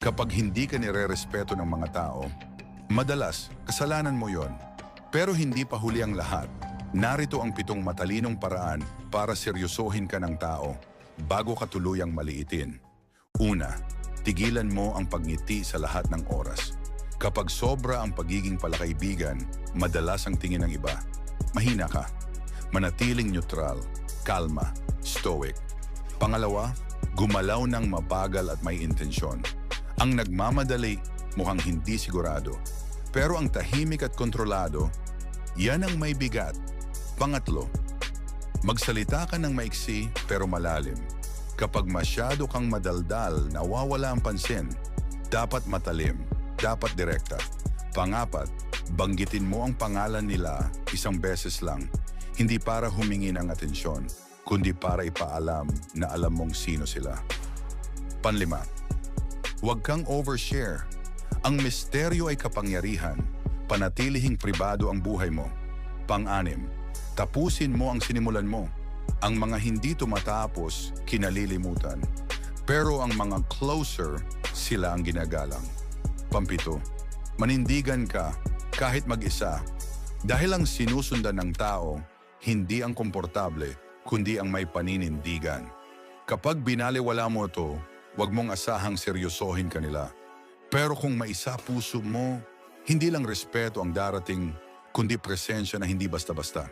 Kapag hindi ka nire-respeto ng mga tao, madalas kasalanan mo yon. Pero hindi pa huli ang lahat. Narito ang 7 matalinong paraan para seryosohin ka ng tao bago ka tuluyang maliitin. Una, tigilan mo ang pagngiti sa lahat ng oras. Kapag sobra ang pagiging palakaibigan, madalas ang tingin ng iba. Mahina ka. Manatiling neutral, kalma, stoic. Pangalawa, gumalaw ng mabagal at may intensyon. Ang nagmamadali, mukhang hindi sigurado. Pero ang tahimik at kontrolado, yan ang may bigat. Pangatlo, magsalita ka ng maiksi pero malalim. Kapag masyado kang madaldal, nawawala ang pansin. Dapat matalim, dapat direkta. Pangapat, banggitin mo ang pangalan nila isang beses lang. Hindi para humingi ng atensyon, kundi para ipaalam na alam mong sino sila. Panlima, huwag kang overshare. Ang misteryo ay kapangyarihan. Panatilihing pribado ang buhay mo. Pang-anim, tapusin mo ang sinimulan mo. Ang mga hindi tumatapos, kinalilimutan. Pero ang mga closer, sila ang ginagalang. Pampito, manindigan ka kahit mag-isa. Dahil ang sinusundan ng tao, hindi ang komportable, kundi ang may paninindigan. Kapag binaliwala mo ito, huwag mong asahang seryosohin kanila. Pero kung maisa puso mo, hindi lang respeto ang darating, kundi presensya na hindi basta-basta.